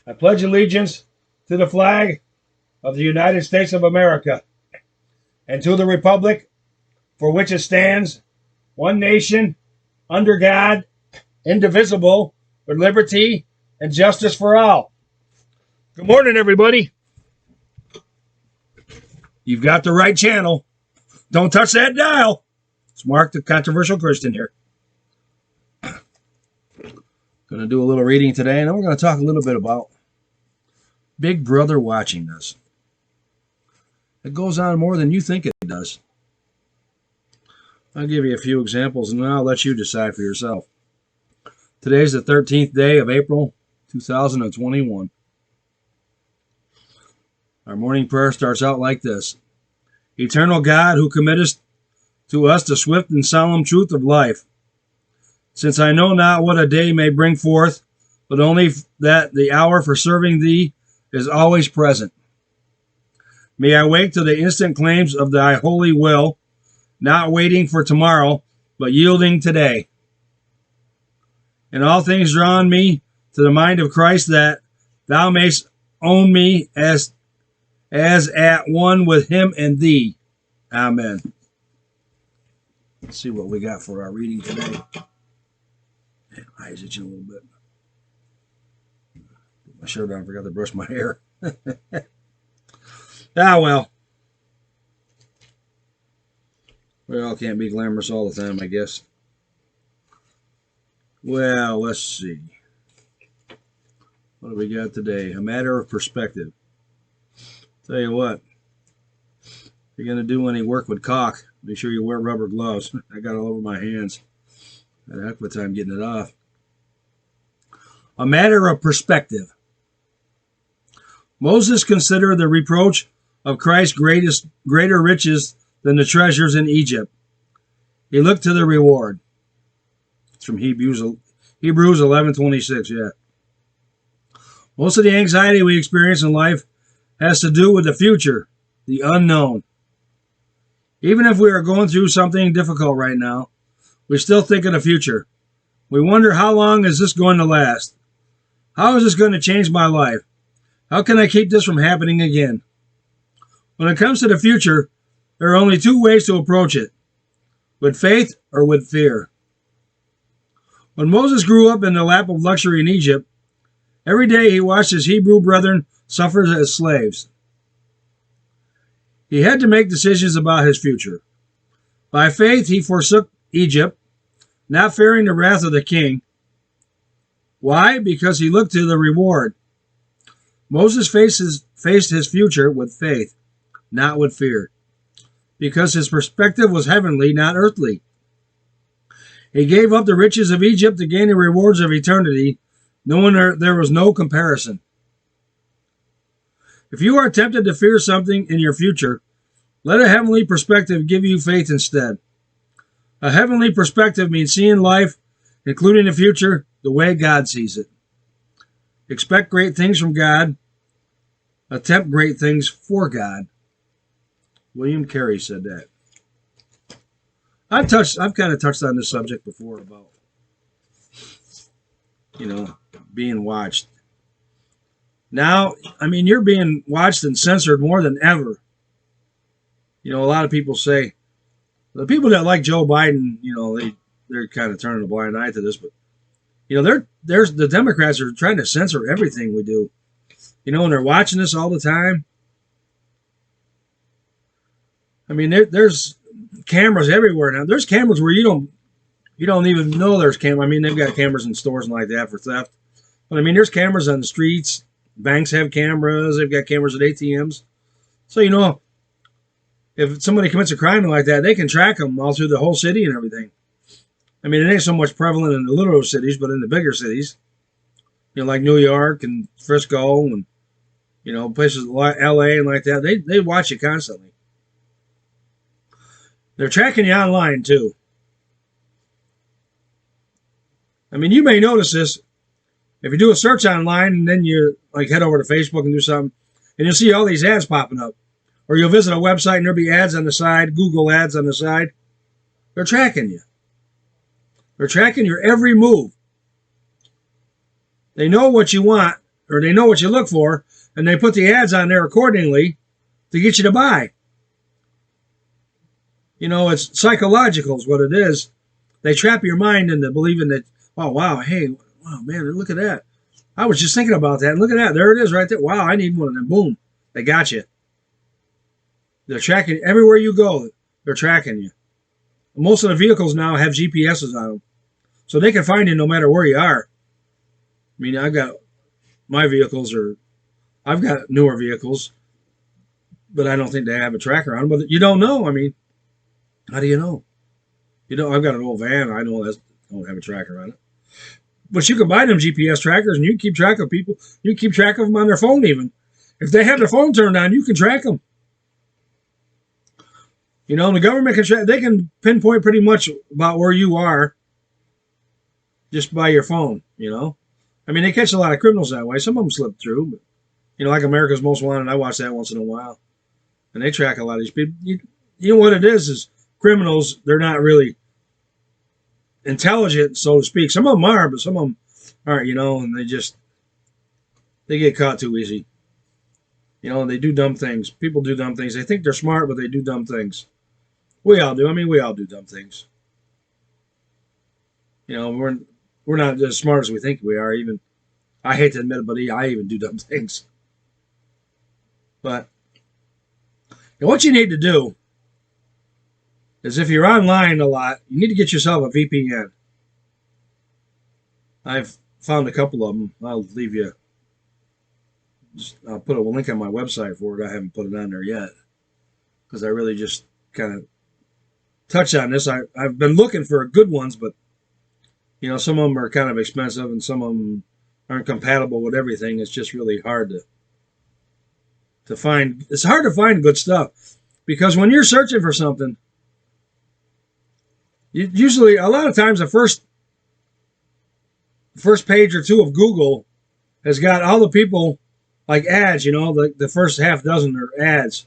I pledge allegiance to the flag of the United States of America and to the republic for which it stands, one nation, under God, indivisible, with liberty and justice for all. Good morning, everybody. You've got the right channel. Don't touch that dial. It's Mark, the controversial Christian here. Going to do a little reading today, and then we're going to talk a little bit about Big Brother watching us. It goes on more than you think it does. I'll give you a few examples, and then I'll let you decide for yourself. Today's the 13th day of April, 2021. Our morning prayer starts out like this. Eternal God, who committest to us the swift and solemn truth of life, since I know not what a day may bring forth, but only that the hour for serving thee is always present. May I wake to the instant claims of thy holy will, not waiting for tomorrow, but yielding today. In all things drawn me to the mind of Christ, that thou mayst own me as at one with him and thee. Amen. Let's see what we got for our reading today. My eyes itching a little bit. Put my shirt on, I forgot to brush my hair. Well. We all can't be glamorous all the time, I guess. Well, let's see. What do we got today? A matter of perspective. Tell you what. If you're going to do any work with caulk, make sure you wear rubber gloves. I got it all over my hands. I had a heck of a time getting it off. A matter of perspective. Moses considered the reproach of Christ's greater riches than the treasures in Egypt. He looked to the reward. It's from Hebrews 11:26. Yeah. Most of the anxiety we experience in life has to do with the future, the unknown. Even if we are going through something difficult right now, we still think of the future. We wonder, how long is this going to last? How is this going to change my life? How can I keep this from happening again? When it comes to the future, there are only two ways to approach it, with faith or with fear. When Moses grew up in the lap of luxury in Egypt, every day he watched his Hebrew brethren suffer as slaves. He had to make decisions about his future. By faith, he forsook Egypt, not fearing the wrath of the king. Why? Because he looked to the reward. Moses faced his future with faith, not with fear, because his perspective was heavenly, not earthly. He gave up the riches of Egypt to gain the rewards of eternity, knowing there was no comparison. If you are tempted to fear something in your future, let a heavenly perspective give you faith instead. A heavenly perspective means seeing life, including the future, the way God sees it. Expect great things from God. Attempt great things for God. William Carey said that. I've kind of touched on this subject before about, being watched. Now, you're being watched and censored more than ever. A lot of people say, the people that like Joe Biden, they're kind of turning a blind eye to this, but, there's the Democrats are trying to censor everything we do. And they're watching us all the time. There's cameras everywhere now. There's cameras where you don't even know there's cameras. They've got cameras in stores and like that for theft. But there's cameras on the streets. Banks have cameras. They've got cameras at ATMs. So, if somebody commits a crime like that, they can track them all through the whole city and everything. It ain't so much prevalent in the little cities, but in the bigger cities, like New York and Frisco and, places like LA and like that, they watch you constantly. They're tracking you online too. You may notice this if you do a search online and then you head over to Facebook and do something, and you'll see all these ads popping up. Or you'll visit a website and there'll be ads on the side, Google ads on the side. They're tracking you. They're tracking your every move. They know what you want, or they know what you look for, and they put the ads on there accordingly to get you to buy. You know, it's psychological is what it is. They trap your mind into believing that, oh, wow, hey, wow, man, look at that. I was just thinking about that. And look at that. There it is right there. Wow, I need one of them. Boom. They got you. They're tracking everywhere you go. They're tracking you. Most of the vehicles now have GPSs on them. So they can find you no matter where you are. I mean, I've got newer vehicles, but I don't think they have a tracker on them. But you don't know. I mean, how do you know? You know, I've got an old van. I know that don't have a tracker on it. But you can buy them GPS trackers, and you can keep track of people. You can keep track of them on their phone even. If they have their phone turned on, you can track them. You know, the government can they can pinpoint pretty much about where you are just by your phone, you know. I mean, they catch a lot of criminals that way. Some of them slip through, but, you know, like America's Most Wanted, I watch that once in a while. And they track a lot of these people. You know what it is criminals, they're not really intelligent, so to speak. Some of them are, but some of them aren't, you know, and they get caught too easy. You know, and they do dumb things. People do dumb things. They think they're smart, but they do dumb things. We all do. I mean, we all do dumb things. You know, we're not as smart as we think we are. Even I hate to admit it, but I even do dumb things. But what you need to do is if you're online a lot, you need to get yourself a VPN. I've found a couple of them. I'll leave you. I'll put a link on my website for it. I haven't put it on there yet because I really just kind of touch on this. I've been looking for good ones, but you know, some of them are kind of expensive and some of them aren't compatible with everything. It's just really hard to find. It's hard to find good stuff because when you're searching for something, usually a lot of times the first page or two of Google has got all the people like ads, you know, the first half dozen are ads.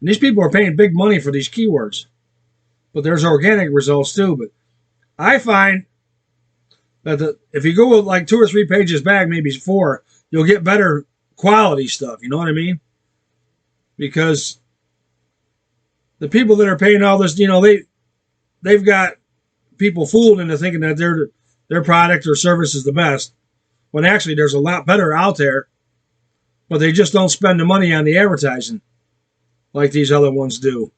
And these people are paying big money for these keywords. But there's organic results too. But I find that if you go like 2 or 3 pages back, maybe 4, you'll get better quality stuff. You know what I mean? Because the people that are paying all this, you know, they've got people fooled into thinking that their product or service is the best, when actually there's a lot better out there, but they just don't spend the money on the advertising like these other ones do.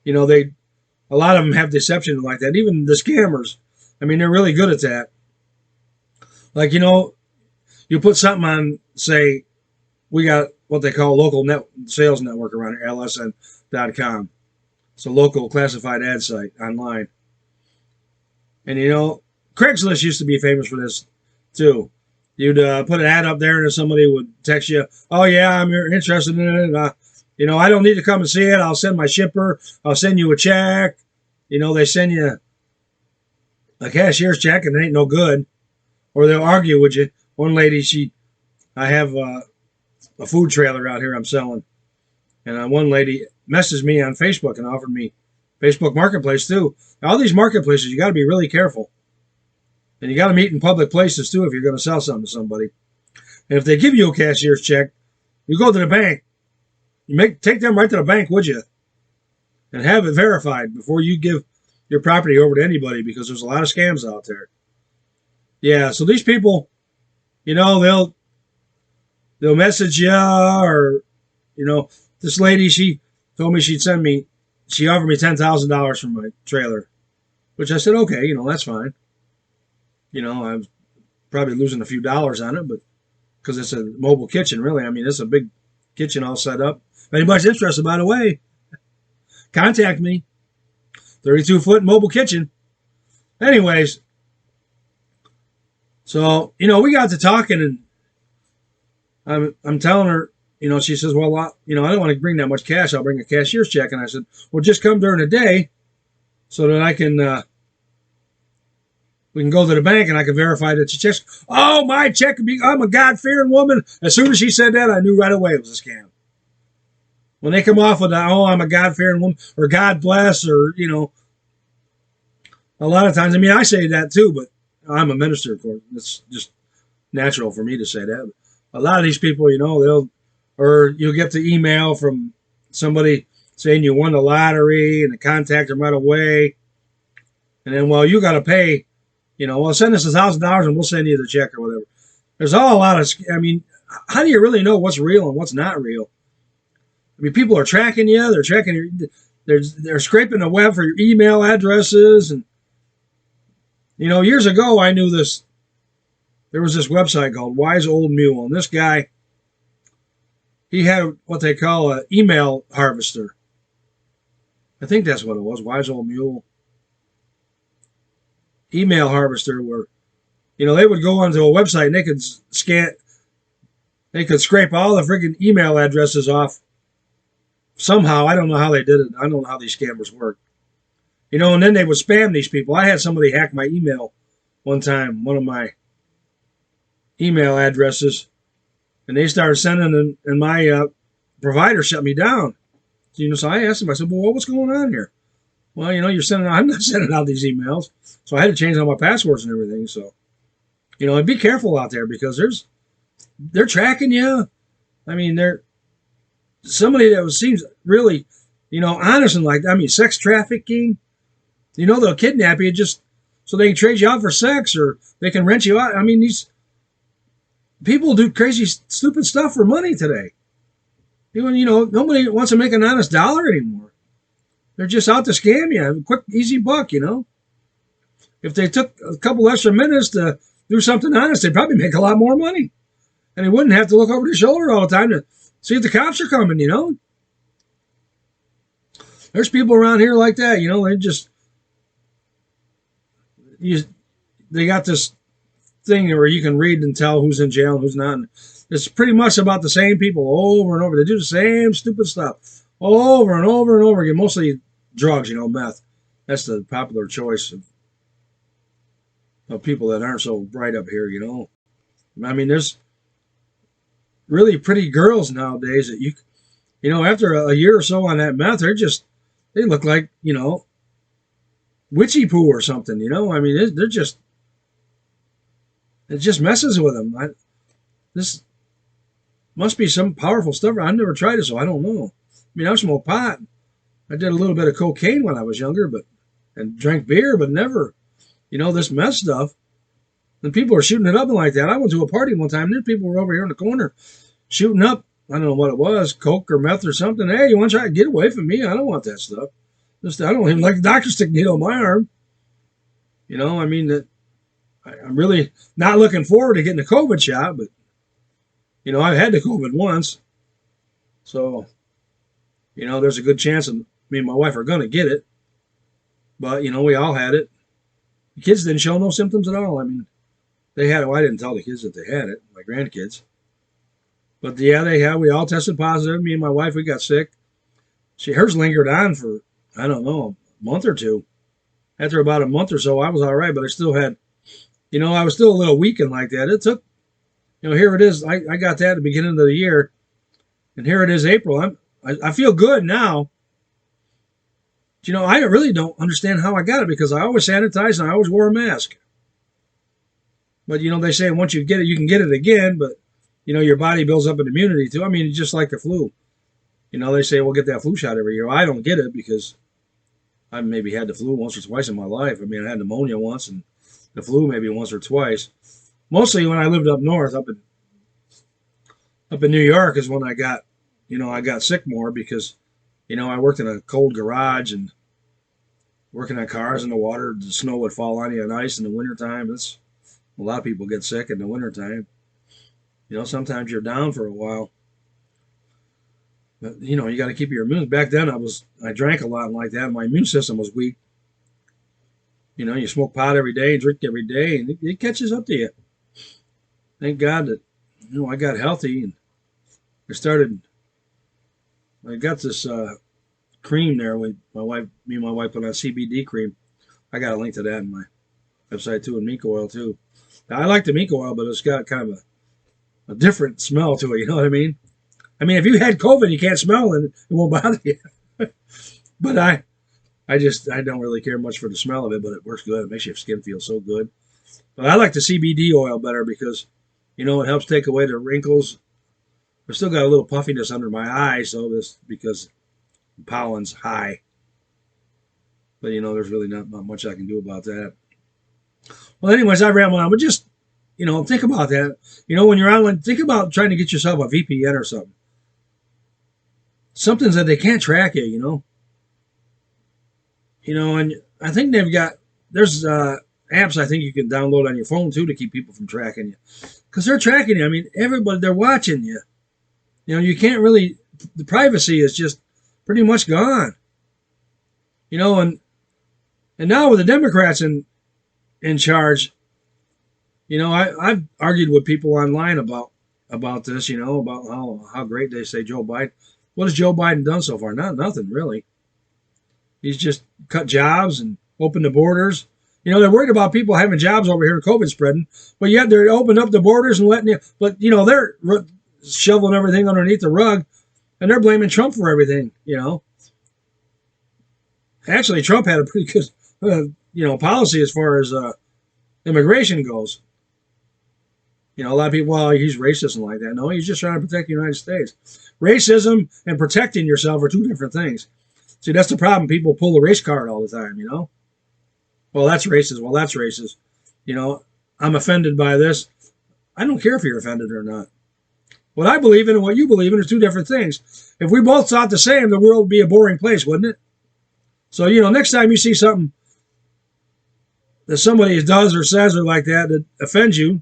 You know, a lot of them have deception like that. Even the scammers, I mean, they're really good at that. Like, you know, you put something on, say, we got what they call local sales network around here, lsn.com. It's a local classified ad site online. And, you know, Craigslist used to be famous for this, too. You'd put an ad up there and somebody would text you, oh, yeah, I'm interested in it. You know, I don't need to come and see it. I'll send my shipper. I'll send you a check. You know, they send you a cashier's check and it ain't no good. Or they'll argue with you. One lady, I have a food trailer out here I'm selling. And one lady messaged me on Facebook and offered me Facebook Marketplace too. Now, all these marketplaces, you got to be really careful. And you got to meet in public places too if you're going to sell something to somebody. And if they give you a cashier's check, you go to the bank. Take them right to the bank, would you? And have it verified before you give your property over to anybody, because there's a lot of scams out there. Yeah, so these people, you know, they'll message you, or, you know, this lady, she told me she offered me $10,000 for my trailer, which I said, okay, you know, that's fine. You know, I'm probably losing a few dollars on it, but because it's a mobile kitchen, really. I mean, it's a big kitchen all set up. If anybody's interested, by the way, contact me. 32-foot mobile kitchen. Anyways, so, you know, we got to talking, and I'm telling her, you know, she says, well, you know, I don't want to bring that much cash. I'll bring a cashier's check. And I said, well, just come during the day so that I can, we can go to the bank and I can verify that your check's, oh, my check could be, I'm a God-fearing woman. As soon as she said that, I knew right away it was a scam. When they come off with that, oh, I'm a God-fearing woman, or God bless, or, you know, a lot of times, I mean, I say that too, but I'm a minister, of course. It's just natural for me to say that. a lot of these people, or you'll get the email from somebody saying you won the lottery and to contact them right away. And then, well, you got to pay, well, send us $1,000 and we'll send you the check or whatever. There's a lot of, how do you really know what's real and what's not real? I mean, people are tracking you. They're tracking they're scraping the web for your email addresses. And, years ago, I knew this. There was this website called Wise Old Mule. And this guy, he had what they call an email harvester. I think that's what it was, Wise Old Mule. Email harvester, where, they would go onto a website and they could scrape all the freaking email addresses off somehow. I don't know how they did it. I don't know how these scammers work. And then they would spam these people. I had somebody hack my email one time, one of my email addresses, and they started sending them, and my provider shut me down. So I asked him, I said, well, what's going on here? Well, I'm not sending out these emails. So I had to change all my passwords and everything. So, and be careful out there, because they're tracking you. I mean, they're somebody that seems really, honest and like, sex trafficking. They'll kidnap you just so they can trade you out for sex, or they can rent you out. I mean, these people do crazy, stupid stuff for money today. Nobody wants to make an honest dollar anymore. They're just out to scam you. A quick, easy buck, If they took a couple extra minutes to do something honest, they'd probably make a lot more money. And they wouldn't have to look over their shoulder all the time to see if the cops are coming, There's people around here like that, they got this thing where you can read and tell who's in jail and who's not. And it's pretty much about the same people over and over. They do the same stupid stuff over and over and over again. Mostly drugs, meth. That's the popular choice of people that aren't so bright up here, I mean, there's really pretty girls nowadays that after a year or so on that meth, they look like, witchy poo or something, I mean, it just messes with them. This must be some powerful stuff. I've never tried it, so I don't know. I mean, I smoked pot. I did a little bit of cocaine when I was younger, and drank beer, but never, this meth stuff. And people are shooting it up like that. I went to a party one time, and then people were over here in the corner shooting up. I don't know what it was, coke or meth or something. Hey, you want to try to get away from me? I don't want that stuff. I don't even like the doctor stick needle in my arm. I mean, I'm really not looking forward to getting a COVID shot, but, I've had the COVID once. So, there's a good chance me and my wife are going to get it. But, we all had it. The kids didn't show no symptoms at all. I mean, they had it. Well, I didn't tell the kids that they had it, my grandkids. But, yeah, we all tested positive. Me and my wife, we got sick. Hers lingered on for, I don't know, a month or two. After about a month or so, I was all right, but I still had, I was still a little weakened like that. It took, here it is. I got that at the beginning of the year, and here it is April. I feel good now. I really don't understand how I got it, because I always sanitize and I always wore a mask. But, they say once you get it, you can get it again, but, your body builds up an immunity too. I mean, just like the flu. They say, well, get that flu shot every year. Well, I don't get it because I maybe had the flu once or twice in my life. I mean, I had pneumonia once and the flu maybe once or twice. Mostly when I lived up north, up in New York is when I got sick more, because, I worked in a cold garage and working on cars in the water. The snow would fall on you and ice in the wintertime. A lot of people get sick in the wintertime. Sometimes you're down for a while. But, you got to keep your immune. Back then, I drank a lot like that. My immune system was weak. You smoke pot every day, drink every day, and it catches up to you. Thank God that, I got healthy, and I got this cream there. Me and my wife put on CBD cream. I got a link to that in my website too, and mink oil too. Now, I like the mink oil, but it's got kind of a different smell to it. You know what I mean? I mean, if you had COVID, you can't smell it, it won't bother you. But I don't really care much for the smell of it, but it works good. It makes your skin feel so good. But I like the CBD oil better, because You know, it helps take away the wrinkles. I've still got a little puffiness under my eyes, so this because pollen's high. But you know, there's really not much I can do about that. Well, anyways, I ramble on, but just think about that. You know, when you're online, think about trying to get yourself a VPN or something. Something that they can't track you. And I think there's apps I think you can download on your phone too to keep people from tracking you, because they're tracking you. I mean, everybody, they're watching you. You can't really. The privacy is just pretty much gone. And now with the Democrats in charge, I've argued with people online about this. About how great they say Joe Biden. What has Joe Biden done so far? Nothing really. He's just cut jobs and opened the borders. They're worried about people having jobs over here and COVID spreading, but yet they're opening up the borders and letting you. But they're shoveling everything underneath the rug, and they're blaming Trump for everything. Actually, Trump had a pretty good, policy as far as immigration goes. A lot of people, well, he's racist and like that. No, he's just trying to protect the United States. Racism and protecting yourself are two different things. See, that's the problem. People pull the race card all the time. Well, that's racist. Well, that's racist. I'm offended by this. I don't care if you're offended or not. What I believe in and what you believe in are two different things. If we both thought the same, the world would be a boring place, wouldn't it? So, next time you see something that somebody does or says or like that offends you,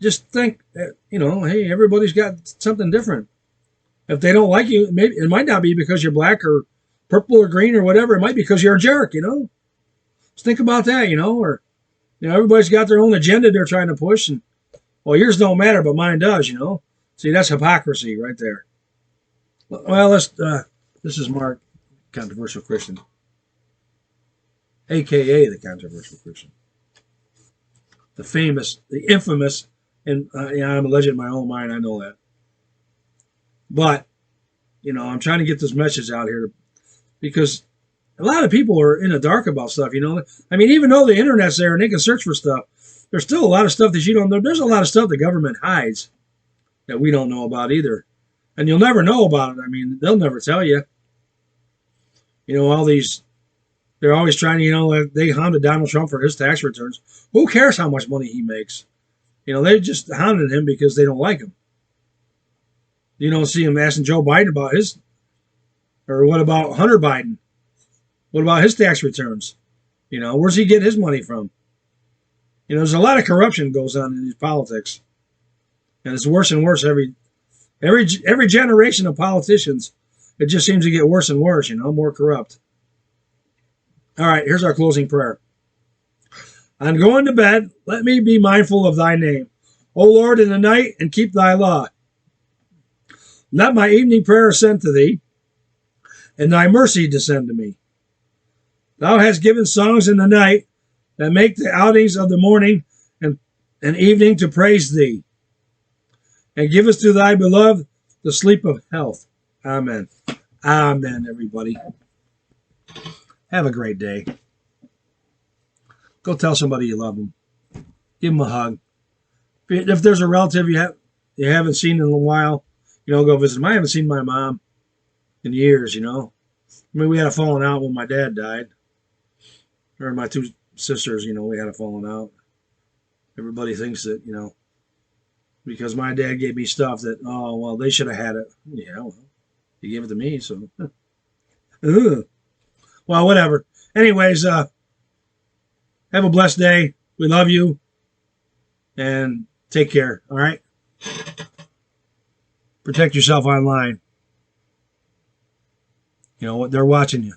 just think that, hey, everybody's got something different. If they don't like you, maybe it might not be because you're black or purple or green or whatever. It might be because you're a jerk, Just think about that, or, everybody's got their own agenda they're trying to push. And, well, yours don't matter, but mine does, See, that's hypocrisy right there. Well, this is Mark, Controversial Christian, a.k.a. the Controversial Christian. The famous, the infamous, and I'm a legend in my own mind, I know that. But, I'm trying to get this message out here because a lot of people are in the dark about stuff, I mean, even though the internet's there and they can search for stuff, there's still a lot of stuff that you don't know. There's a lot of stuff the government hides that we don't know about either. And you'll never know about it. I mean, they'll never tell you. All these, they're always trying to, they hounded Donald Trump for his tax returns. Who cares how much money he makes? They just hounded him because they don't like him. You don't see him asking Joe Biden about his, or what about Hunter Biden? What about his tax returns? Where's he get his money from? There's a lot of corruption goes on in these politics, and it's worse and worse every generation of politicians. It just seems to get worse and worse. More corrupt. All right, here's our closing prayer. On going to bed, let me be mindful of thy name, O Lord, in the night, and keep thy law. Let my evening prayer ascend to thee, and thy mercy descend to me. Thou hast given songs in the night that make the outings of the morning and evening to praise thee. And give us to thy beloved the sleep of health. Amen. Amen, everybody. Have a great day. Go tell somebody you love them. Give them a hug. If there's a relative you haven't seen in a while, go visit them. I haven't seen my mom in years, I mean, we had a falling out when my dad died. Or my two sisters, we had a falling out. Everybody thinks that, because my dad gave me stuff that, oh, well, they should have had it. Yeah, well, he gave it to me, so. Well, whatever. Anyways, have a blessed day. We love you. And take care, all right? Protect yourself online. They're watching you.